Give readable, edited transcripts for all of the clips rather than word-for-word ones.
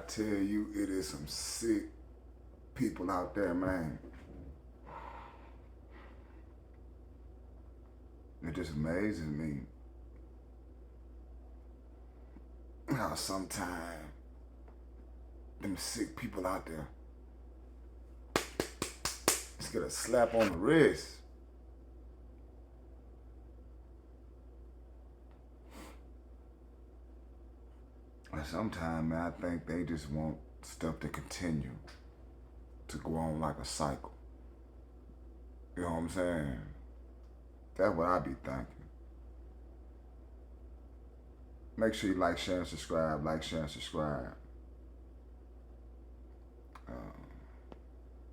tell you, it is some sick people out there, man. It just amazes me how sometimes them sick people out there just get a slap on the wrist. And sometimes, man, I think they just want stuff to continue to go on like a cycle. You know what I'm saying? That's what I be thinking. Make sure you like, share, and subscribe. Like, share, and subscribe.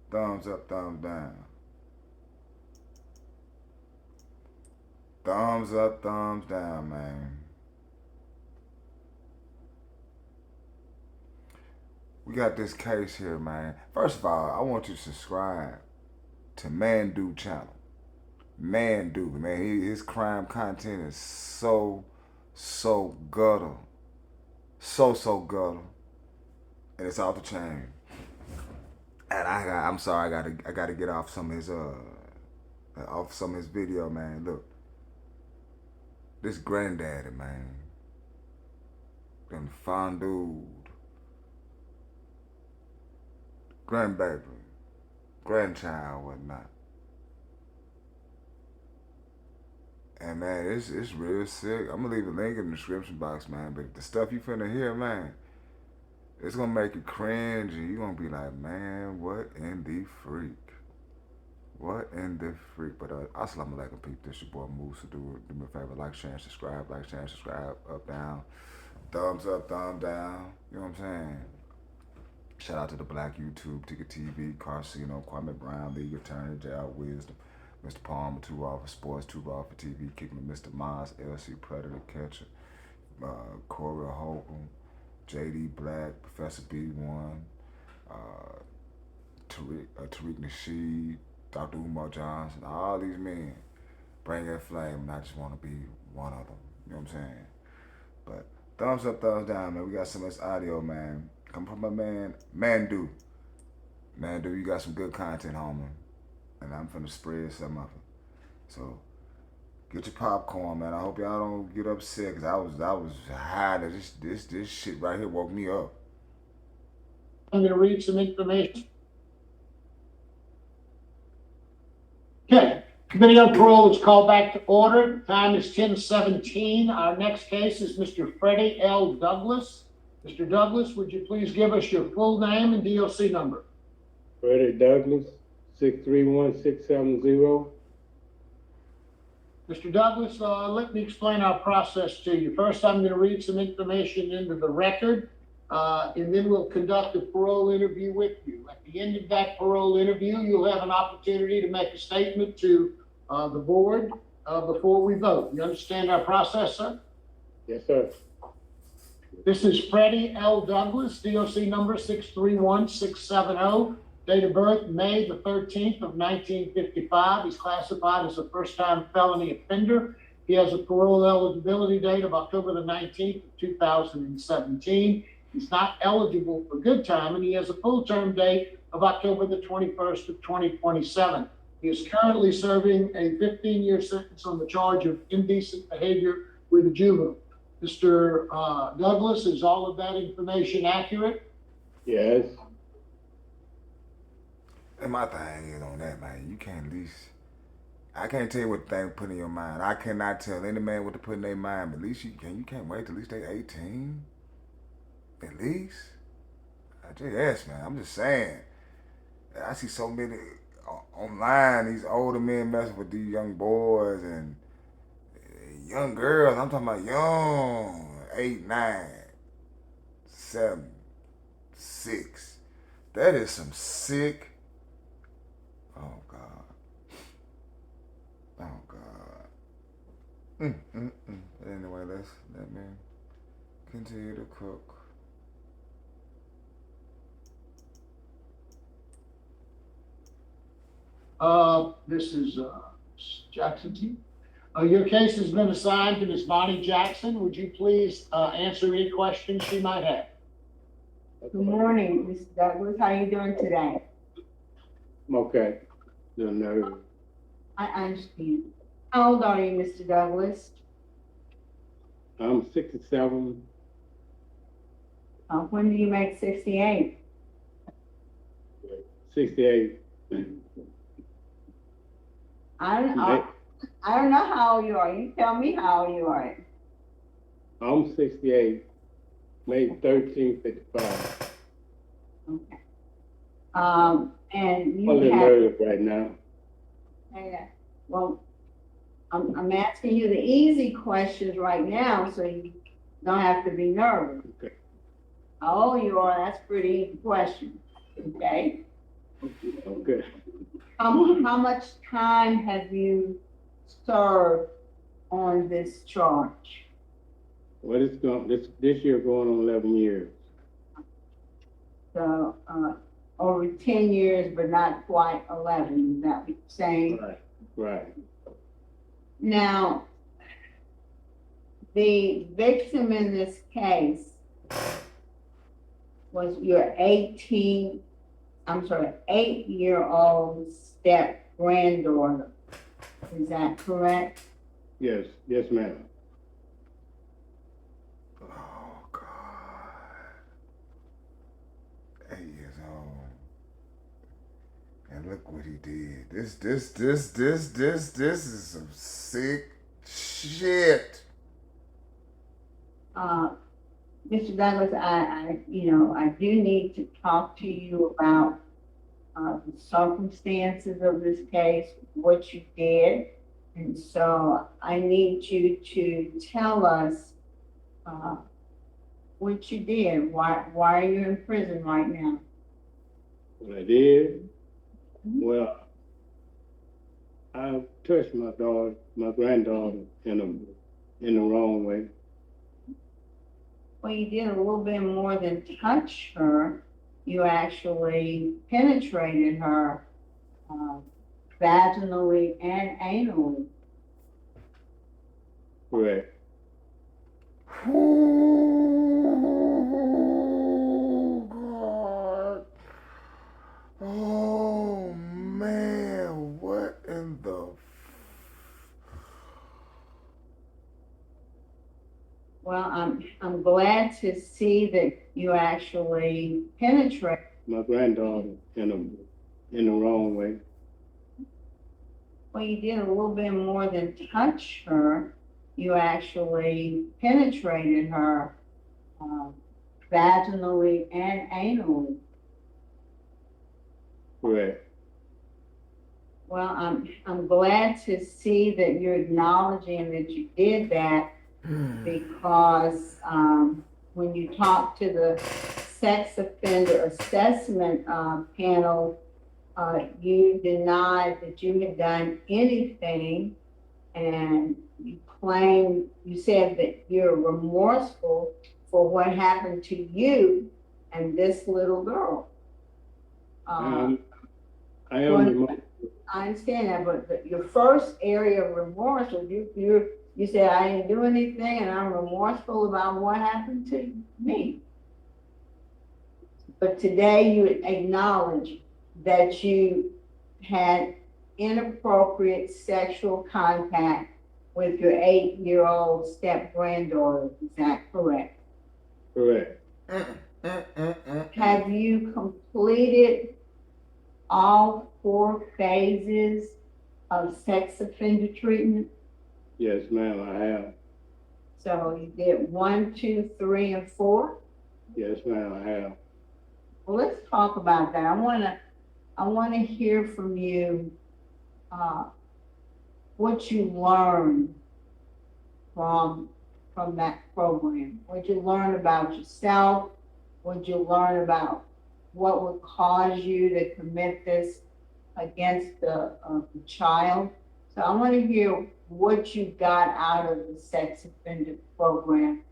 Thumbs up, thumbs down. Thumbs up, thumbs down, man. We got this case here, man. First of all, I want you to subscribe to Man channel. Man, his crime content is so gutter. So gutter. And it's off the chain. And I'm sorry, I gotta get off some of his video, man. Look. This Granddaughter, man. Them fondue. Grandbaby. Grandchild, whatnot. And man, it's real sick. I'm gonna leave a link in the description box, man. But the stuff you finna hear, man, it's gonna make you cringe, and you're gonna be like, man, what in the freak? What in the freak? But assalamu alaikum, people. This your boy Moose. So do me a favor, like, share, and subscribe. Like, share, and subscribe. Up, down. Thumbs up, thumb down. You know what I'm saying? Shout out to the Black YouTube, Ticket TV, Carcino, Kwame Brown, League Attorney, J.R. Wisdom, Mr. Palmer, 2 Raw for Sports, 2 Raw for TV, Kicking with Mr. Moss, LC Predator Catcher, Corey Holcomb, J.D. Black, Professor B1, Tariq Nasheed, Dr. Umar Johnson, all these men bring that flame, and I just want to be one of them. You know what I'm saying? But thumbs up, thumbs down, man. We got so much audio, man. Come from my man, Mandu. You got some good content, homie. And I'm finna spread some of it. So get your popcorn, man. I hope y'all don't get upset, cause I was high. This shit right here woke me up. I'm gonna read some information. Okay. Committee on Parole is called back to order. Time is 10:17. Our next case is Mr. Freddie L. Douglas. Mr. Douglas, would you please give us your full name and DOC number? Freddie Douglas, 631670. Mr. Douglas, let me explain our process to you. First, I'm going to read some information into the record, and then we'll conduct a parole interview with you. At the end of that parole interview, you'll have an opportunity to make a statement to the board before we vote. You understand our process, sir? Yes, sir. This is Freddie L. Douglas, DOC number 631670, date of birth May the 13th of 1955. He's classified as a first-time felony offender. He has a parole eligibility date of October the 19th of 2017. He's not eligible for good time, and he has a full-term date of October the 21st of 2027. He is currently serving a 15-year sentence on the charge of indecent behavior with a juvenile. Mr. Douglas, is all of that information accurate? Yes. And my thing is on that, man, you can't at least, I can't tell you what the thing put in your mind. I cannot tell any man what to put in their mind, but at least you can't wait till at least they 18. At least. I just ask, man. I'm just saying. I see so many online, these older men messing with these young boys and young girls. I'm talking about young, 8, 9, 7, 6. That is some sick. Oh God. Oh God. Anyway, let me continue to cook. This is Jackson team. Your case has been assigned to Ms. Bonnie Jackson. Would you please answer any questions she might have? Good morning, Mr. Douglas. How are you doing today? I'm okay. Little nervous. I understand. How old are you, Mr. Douglas? I'm 67. When do you make 68? 68. I don't, I, I don't know how old you are. You tell me how old you are. I'm 68. May 13th, 55. Okay. And I'm a you little have, nervous right now. well, I'm asking you the easy questions right now so you don't have to be nervous. Okay. How old you are, that's a pretty easy question. Okay. Okay. How much time have you served on this charge? Well, this year going on 11 years. So, over 10 years, but not quite 11, is that what you're saying? Right. Right. Now, the victim in this case was your 8-year-old step granddaughter. Is that correct? Yes. Yes, ma'am. Oh God. 8 years old. And look what he did. This is some sick shit. Mr. Douglas, I do need to talk to you about the circumstances of this case, what you did. And so I need you to tell us what you did. Why are you in prison right now? What I did, well, I touched my granddaughter in the wrong way. Well, you did a little bit more than touch her. You actually penetrated her vaginally and anally. Correct. Oh God. Oh man, what in the Well, I'm glad to see that you actually penetrate My granddaughter in the wrong way. Well, you did a little bit more than touch her. You actually penetrated her vaginally and anally. Correct. Well, I'm glad to see that you're acknowledging that you did that because when you talk to the sex offender assessment panel, you denied that you had done anything, and you said that you're remorseful for what happened to you and this little girl. I am Well, remorseful. I understand that, but your first area of remorse was you said I didn't do anything and I'm remorseful about what happened to me. But today you acknowledge that you had inappropriate sexual contact with your 8-year-old step granddaughter. Is that correct? Correct. Have you completed all 4 phases of sex offender treatment? Yes, ma'am, I have. So you did 1, 2, 3, and 4? Yes, ma'am, I have. Well, let's talk about that. I wanna hear from you what you learned from that program. What you learn about yourself, what you learn about what would cause you to commit this against the child. So I want to hear what you got out of the sex offender program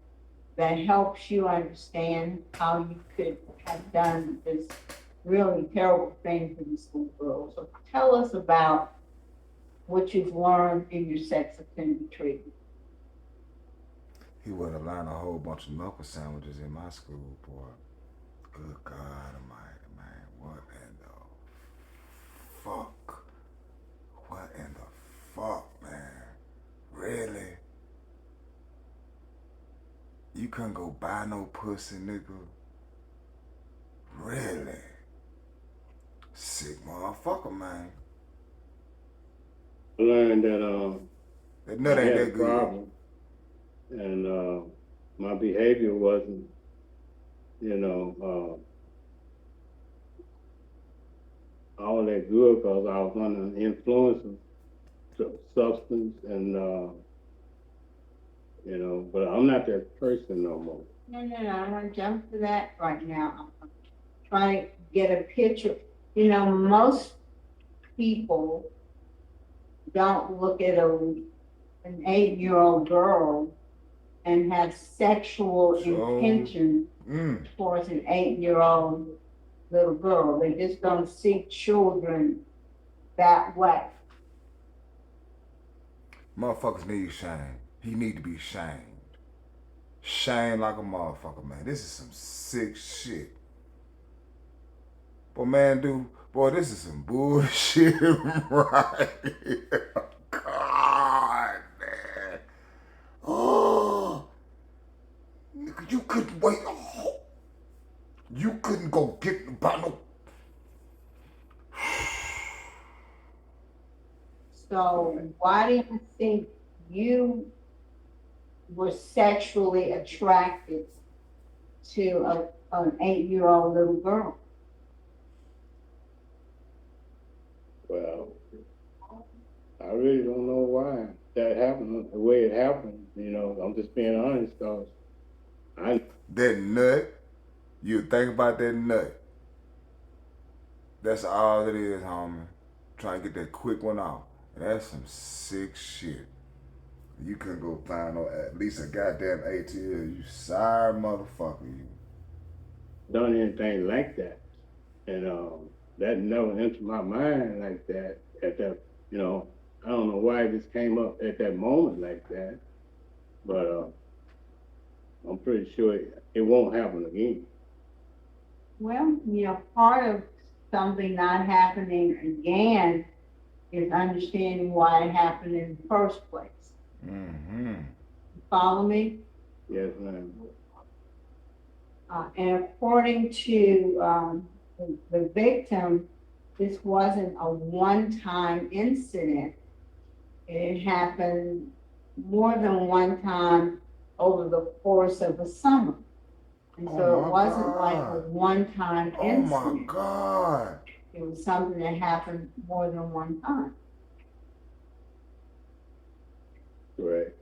that helps you understand how you could have done this really terrible thing for this little girl. So tell us about what you've learned in your sex offender treatment. He would have lined a whole bunch of knuckle sandwiches in my school, boy. Good God Almighty, man. What in the fuck? What in the fuck, man? Really? You couldn't go buy no pussy, nigga? Really? Sick motherfucker, man. I learned that That I nut ain't had a that good. problem, and my behavior wasn't, you know, all that good because I was under the influence of substance, and you know, but I'm not that person no more. No, I'm gonna jump to that right now. I'm trying to get a picture. You know, most people don't look at an 8-year-old girl and have sexual So, intention mm, towards an 8-year-old little girl. They just don't see children that way. motherfuckers need shame. He need to be shamed. Shame like a motherfucker, man. This is some sick shit. But man, dude, boy, this is some bullshit right here. God, man. Oh, nigga, you couldn't wait. Oh, you couldn't go get about no. So why do you think you were sexually attracted to an 8-year-old little girl? Well, I really don't know why that happened the way it happened. You know, I'm just being honest, cause I That nut, you think about that nut. That's all it is, homie. Trying to get that quick one off. And that's some sick shit. You couldn't go find no at least a goddamn ATL. You sorry motherfucker, you. done anything like that, and that never entered my mind like that. At that, you know, I don't know why it just came up at that moment like that, but I'm pretty sure it won't happen again. Well, you know, part of something not happening again is understanding why it happened in the first place. Mm-hmm. Follow me? Yes, ma'am. And according to the victim, this wasn't a one-time incident. It happened more than one time over the course of a summer. And Oh so it my wasn't like a God. one-time Oh my incident. God. It was something that happened more than one time. Correct.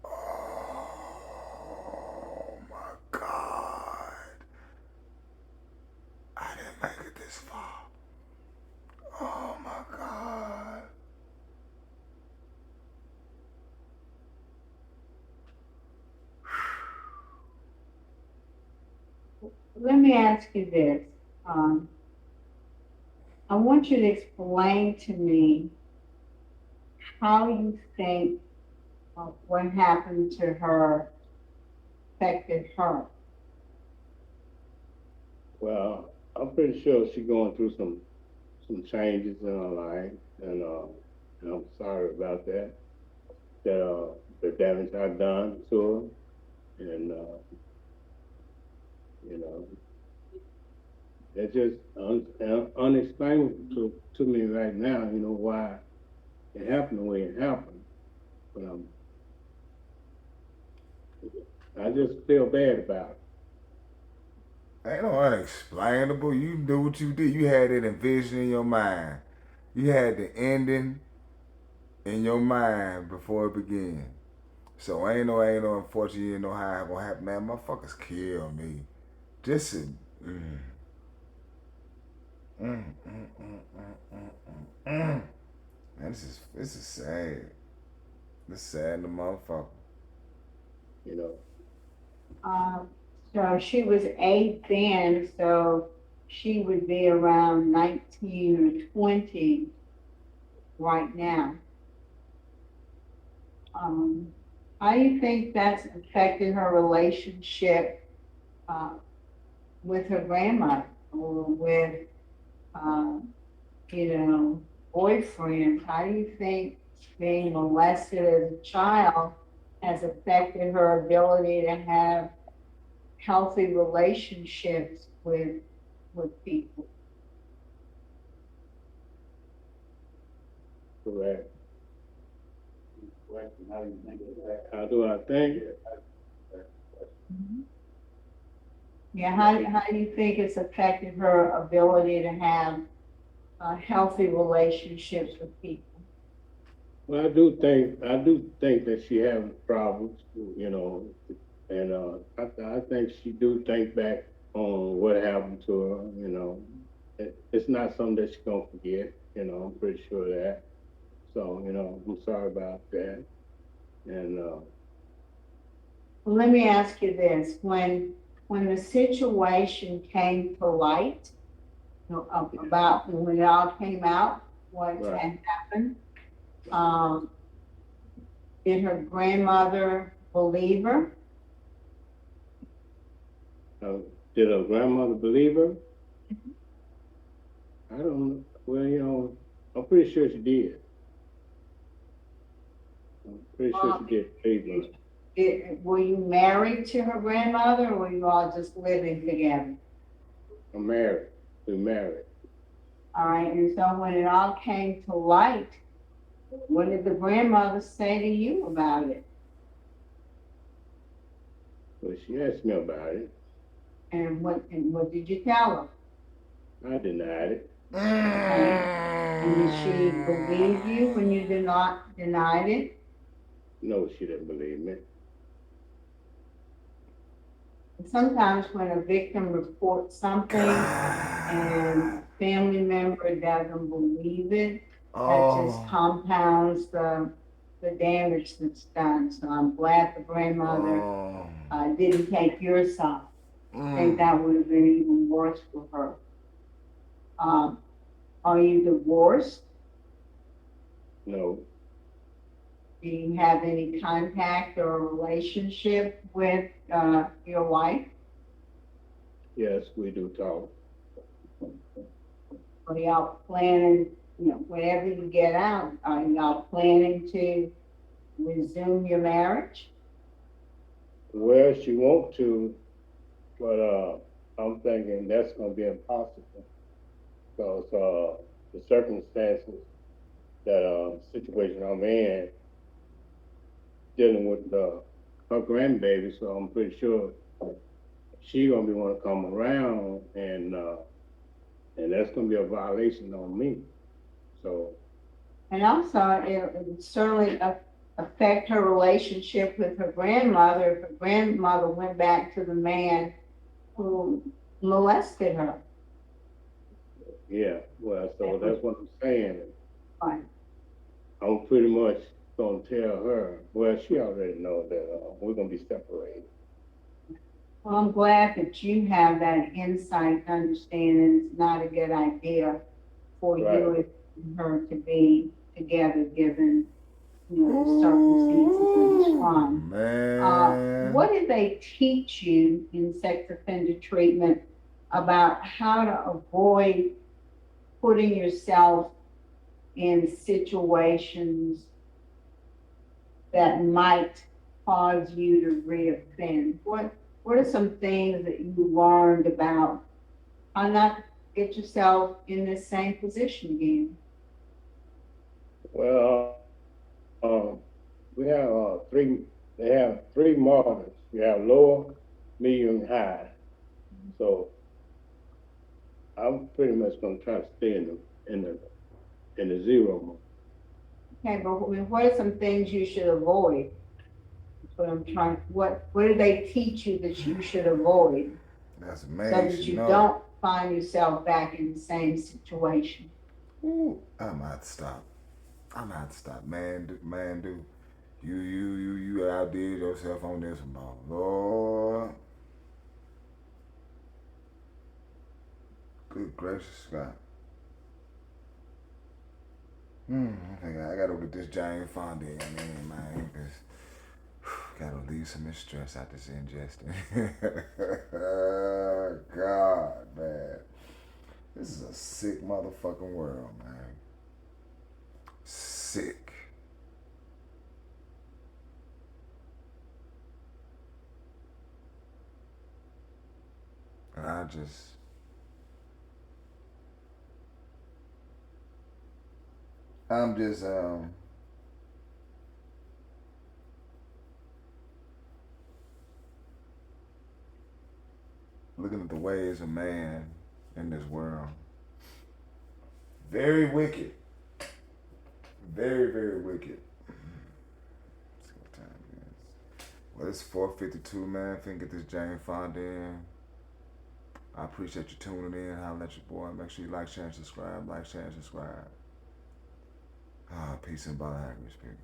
Oh my God. I didn't make it this far. Oh my God. Let me ask you this. Um, I want you to explain to me how you think what happened to her affected her. Well, I'm pretty sure she's going through some changes in her life, and I'm sorry about that. That the damage I've done to her, and you know, it's just unexplainable to me right now. You know why it happened the way it happened, but I just feel bad about it. Ain't no unexplainable. You knew what you did. You had it envisioned in your mind. You had the ending in your mind before it began. So ain't no unfortunately you know how it gonna happen, man. Motherfuckers kill me. Just a mm, mm, mm, mm, mm, mm. Man, this is sad. This is sad the motherfucker. You know, Um, so she was 8 then, so she would be around 19 or 20 right now. How do you think that's affected her relationship uh, with her grandmother or with, uh, boyfriend? How do you think being molested as a child has affected her ability to have healthy relationships with people? Correct. How do I think? Yeah, how do you think it's affected her ability to have healthy relationships with people? Well, I do think that she having problems, and I think she do think back on what happened to her. It's not something that she's gonna forget. I'm pretty sure of that. So, I'm sorry about that. And Well, let me ask you this, when the situation came to light, about when it all came out, what right, had happened, um, did her grandmother believe her? uh, did her grandmother believe her? I don't know. Well, I'm pretty sure she did. I'm pretty sure she Um, did believe her. were you married to her grandmother, or were you all just living together? I'm married. We're married. All right, and so when it all came to light, what did the grandmother say to you about it? Well, she asked me about it. And what did you tell I denied it. her? Okay, and did she believe you when you did not denied it? No, she didn't believe me. And sometimes when a victim reports something and a family member doesn't believe it, that just Oh, compounds the damage that's done. So I'm glad the grandmother oh, didn't take your side. I think mm. that would have been even worse for her. Um, are you divorced? No. Do you have any contact or relationship with your wife? Yes, we do talk. Are y'all planning, whenever you get out, are y'all planning to resume your marriage? Well, she want to, but I'm thinking that's gonna be impossible because the circumstances that situation I'm in, dealing with her grandbaby, so I'm pretty sure she gonna be want to come around, and that's gonna be a violation on me. So And also, it would certainly affect her relationship with her grandmother if her grandmother went back to the man who molested her. yeah, well, so That was that's what I'm saying. fine. I'm pretty much gonna tell her. Well, she already knows that we're gonna be separated. Well, I'm glad that you have that insight and understanding it's not a good idea for Right. you and her to be together given, the circumstances of this Ooh, crime. man. What did they teach you in sex offender treatment about how to avoid putting yourself in situations that might cause you to reoffend? What are some things that you learned about how not to get yourself in this same position again? Well, we have three. They have three markers. You have lower, medium, and high. So I'm pretty much gonna try to stay in the zero mark. Okay, but what are some things you should avoid? That's what I'm trying, what did they teach you that you should avoid That's so amazing. You that should you know. don't find yourself back in the same situation? Ooh, I'm gonna have to stop. I'm gonna have to stop, man. Man, dude, you outdid yourself on this one, bro. Lord, good gracious, God. I think I gotta go get this Jane Fonda in, man. 'Cause Gotta relieve some of this stress out this ingesting. God, man. This is a sick motherfucking world, man. Sick. And I'm just looking at the ways of man in this world. Very wicked. Very, very wicked. Let's see what time it is. Well, it's 4:52, man. Finna get this Jane Fonda in. I appreciate you tuning in. Holla at your boy. Make sure you like, share, and subscribe. Like, share, and subscribe. Peace and bye, Haggard speaking.